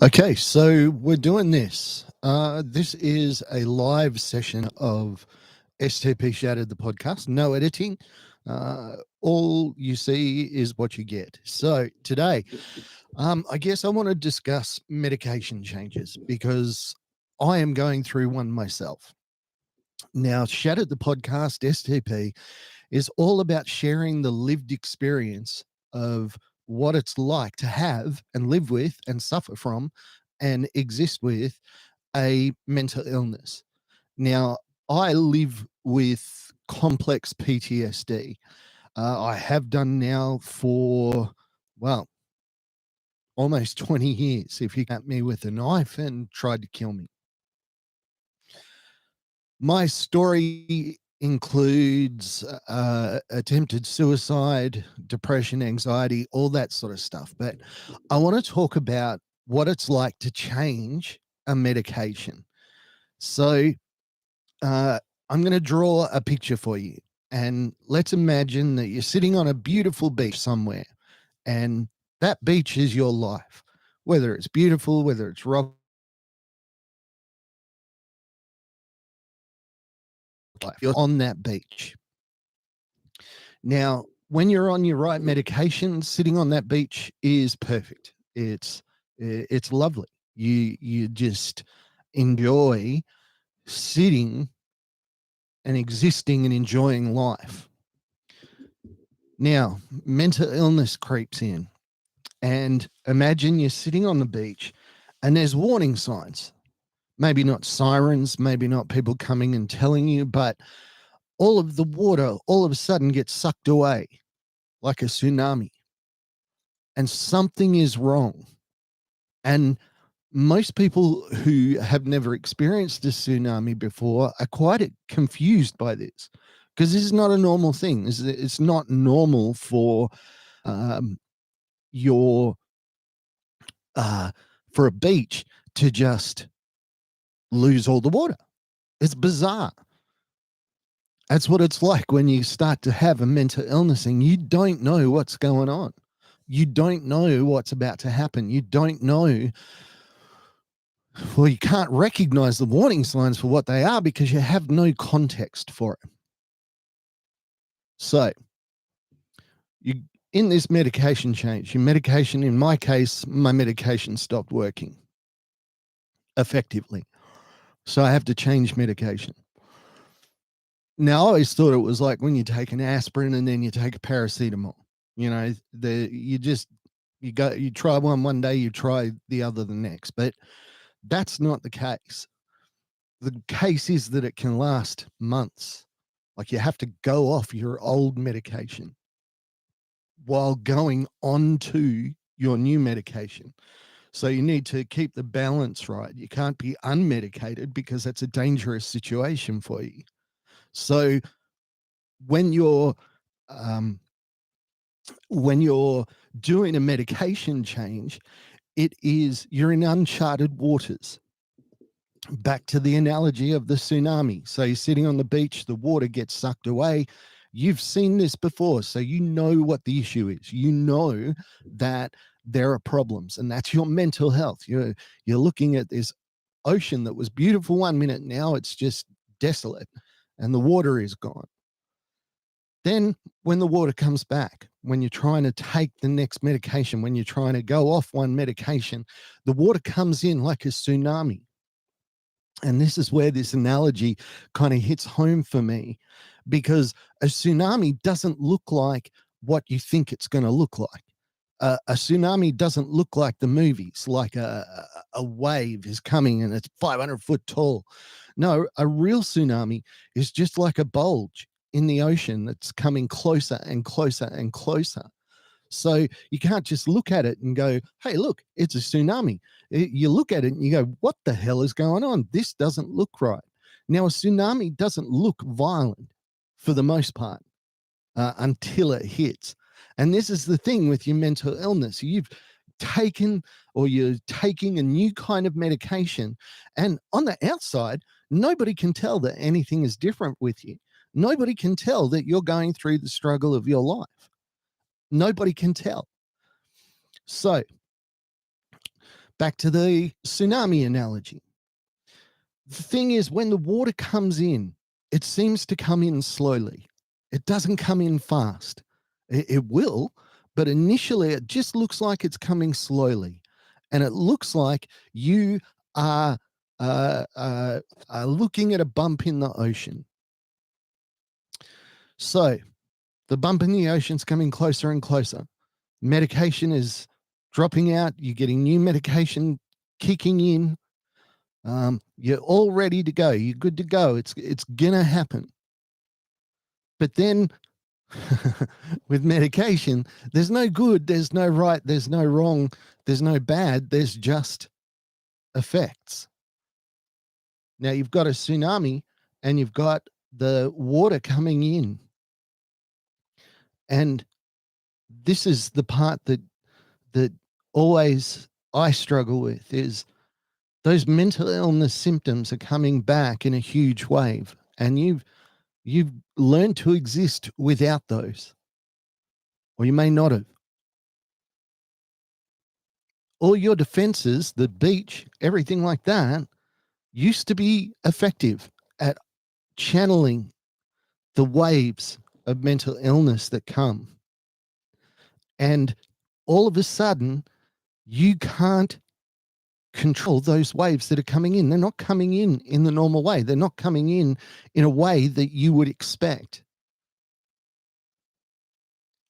Okay, so we're doing this. This is a live session of STP Shattered the Podcast. No editing. All you see is what you get. So today, I guess I want to discuss medication changes because I am going through one myself. Now, Shattered the Podcast, STP, is all about sharing the lived experience of what it's like to have and live with and suffer from and exist with a mental illness. Now, I live with complex PTSD. I have done now for, well, almost 20 years if you cut me with a knife and tried to kill me. My story includes attempted suicide, depression, anxiety, all that sort of stuff. But I want to talk about what it's like to change a medication. So I'm going to draw a picture for you. And let's imagine that you're sitting on a beautiful beach somewhere, and that beach is your life, whether it's beautiful, whether it's rock. You're on that beach. Now, when you're on your right medication, sitting on that beach is perfect. It's lovely. You just enjoy sitting and existing and enjoying life. Now, mental illness creeps in, and imagine you're sitting on the beach and there's warning signs. Maybe not sirens, maybe not people coming and telling you, but all of the water all of a sudden gets sucked away like a tsunami, and something is wrong. And most people who have never experienced a tsunami before are quite confused by this, because this is not a normal thing. It's not normal for your for a beach to just lose all the water. It's bizarre. That's what it's like when you start to have a mental illness and you don't know what's going on. You don't know what's about to happen. You don't know. Well, you can't recognize the warning signs for what they are because you have no context for it. So, you in this medication change, your medication, in my case, my medication stopped working effectively. So I have to change medication. Now, I always thought it was like when you take an aspirin and then you take a paracetamol. You know, you try one day, you try the other the next. But that's not the case. The case is that it can last months. Like, you have to go off your old medication while going on to your new medication. So you need to keep the balance right. You can't be unmedicated because that's a dangerous situation for you. So when you're doing a medication change, you're in uncharted waters. Back to the analogy of the tsunami. So you're sitting on the beach, the water gets sucked away. You've seen this before, so you know what the issue is. You know that there are problems, and that's your mental health. You're looking at this ocean that was beautiful one minute, now it's just desolate, and the water is gone. Then when the water comes back, when you're trying to take the next medication, when you're trying to go off one medication, the water comes in like a tsunami. And this is where this analogy kind of hits home for me, because a tsunami doesn't look like what you think it's going to look like. A tsunami doesn't look like the movies, like a wave is coming and it's 500 foot tall. No, a real tsunami is just like a bulge in the ocean that's coming closer and closer and closer. So you can't just look at it and go, hey, look, it's a tsunami. You look at it and you go, what the hell is going on? This doesn't look right. Now, a tsunami doesn't look violent for the most part until it hits. And this is the thing with your mental illness. You're taking a new kind of medication, and on the outside, nobody can tell that anything is different with you. Nobody can tell that you're going through the struggle of your life. Nobody can tell. So Back to the tsunami analogy. The thing is, when the water comes in, it seems to come in slowly. It doesn't come in fast. It will, but initially it just looks like it's coming slowly. And it looks like you are, are looking at a bump in the ocean. So the bump in the ocean's coming closer and closer. Medication is dropping out. You're getting new medication kicking in. You're all ready to go. You're good to go. It's gonna happen. But then with medication, there's no good, there's no right, there's no wrong, there's no bad, there's just effects. Now you've got a tsunami and you've got the water coming in. And this is the part that always I struggle with, is those mental illness symptoms are coming back in a huge wave, and you've learned to exist without those, or you may not have. All your defenses, the beach, everything like that, used to be effective at channeling the waves of mental illness that come. And all of a sudden, you can't control those waves that are coming in. They're not coming in the normal way. They're not coming in a way that you would expect.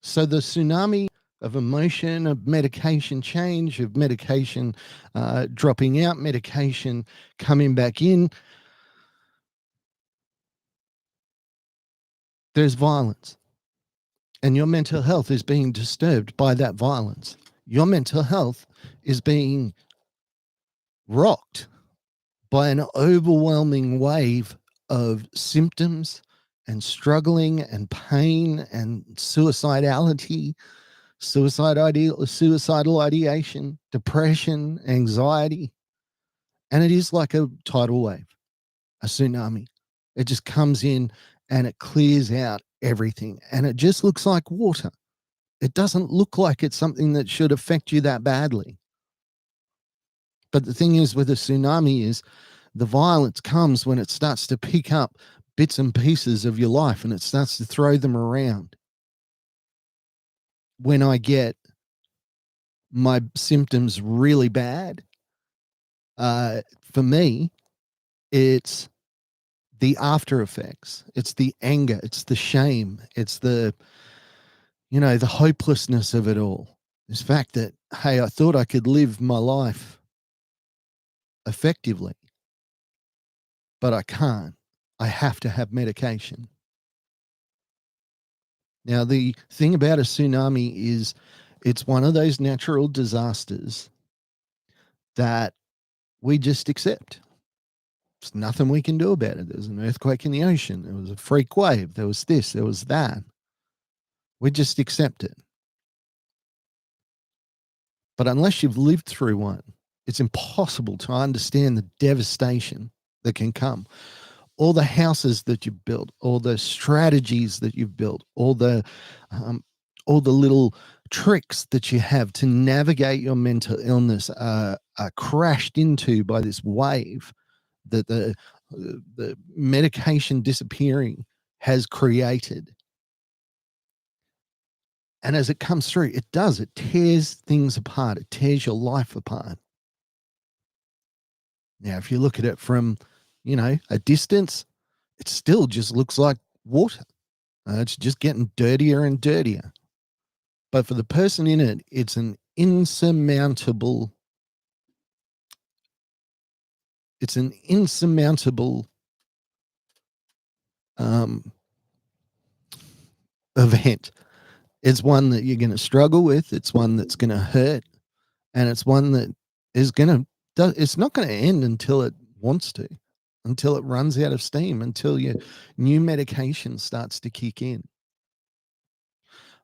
So the tsunami of emotion, of medication change, of medication dropping out, medication coming back in, there's violence. And your mental health is being disturbed by that violence. Your mental health is being rocked by an overwhelming wave of symptoms and struggling and pain and suicidality, suicidal ideation, depression, anxiety. And it is like a tidal wave, a tsunami. It just comes in and it clears out everything. And it just looks like water. It doesn't look like it's something that should affect you that badly. But the thing is with a tsunami is the violence comes when it starts to pick up bits and pieces of your life and it starts to throw them around. When I get my symptoms really bad, for me, it's the after effects. It's the anger. It's the shame. It's the hopelessness of it all. This fact that, hey, I thought I could live my life effectively, but I can't. I have to have medication. Now, the thing about a tsunami is it's one of those natural disasters that we just accept. There's nothing we can do about it. There's an earthquake in the ocean. There was a freak wave. There was this. There was that. We just accept it. But unless you've lived through one, it's impossible to understand the devastation that can come. All the houses that you've built, all the strategies that you've built, all the little tricks that you have to navigate your mental illness are crashed into by this wave that the medication disappearing has created. And as it comes through, it tears things apart. It tears your life apart. Now, if you look at it from, a distance, it still just looks like water. It's just getting dirtier and dirtier. But for the person in it, it's an insurmountable event. It's one that you're going to struggle with. It's one that's going to hurt. And it's one that is it's not going to end until it wants to, until it runs out of steam, until your new medication starts to kick in.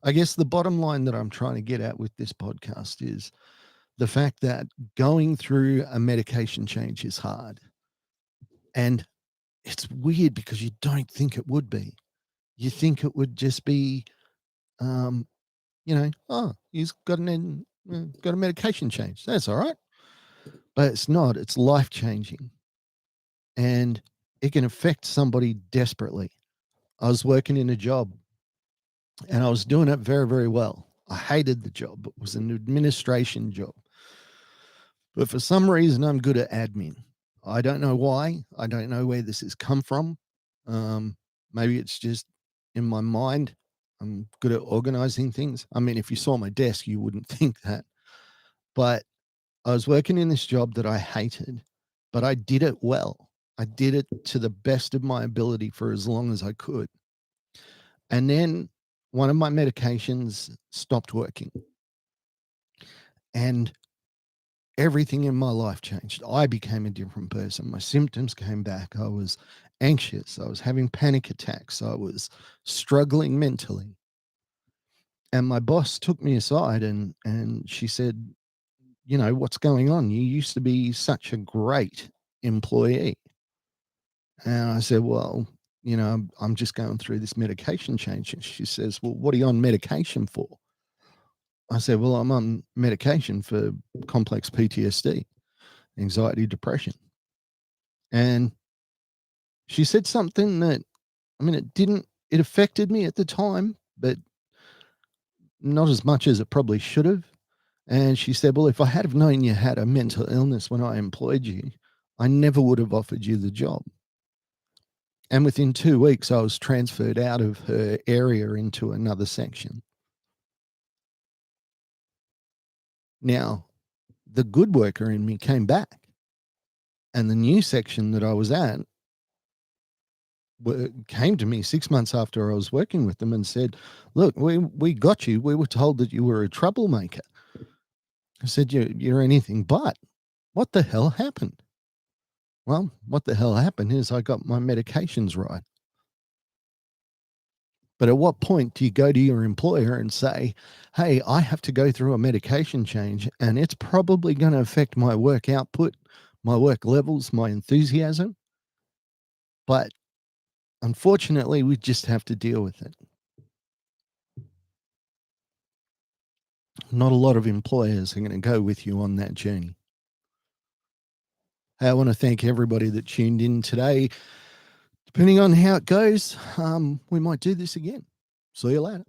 I guess the bottom line that I'm trying to get at with this podcast is the fact that going through a medication change is hard. And it's weird because you don't think it would be. You think it would just be, he's got a medication change. That's all right. but it's not. It's life-changing, and it can affect somebody desperately. I was working in a job, and I was doing it very, very well. I hated the job. It was an administration job. But for some reason, I'm good at admin. I don't know why. I don't know where this has come from. Maybe it's just in my mind. I'm good at organizing things. I mean, if you saw my desk, you wouldn't think that. But I was working in this job that I hated, but I did it well. I did it to the best of my ability for as long as I could. And then one of my medications stopped working. And everything in my life changed. I became a different person. My symptoms came back. I was anxious. I was having panic attacks. I was struggling mentally. And my boss took me aside and she said, you know, what's going on? You used to be such a great employee. And I said, well, you know, I'm just going through this medication change. And she says, well, what are you on medication for? I said, well, I'm on medication for complex PTSD, anxiety, depression. And she said something that, I mean, it affected me at the time, but not as much as it probably should have. And she said, well, if I had have known you had a mental illness when I employed you, I never would have offered you the job. And within 2 weeks, I was transferred out of her area into another section. Now, the good worker in me came back, and the new section that I was at came to me 6 months after I was working with them and said, look, we got you. We were told that you were a troublemaker. I said, you're anything but. What the hell happened? Well, what the hell happened is I got my medications right. But at what point do you go to your employer and say, hey, I have to go through a medication change and it's probably going to affect my work output, my work levels, my enthusiasm? But unfortunately, we just have to deal with it. Not a lot of employers are going to go with you on that journey. I want to thank everybody that tuned in today. Depending on how it goes, we might do this again. See you later.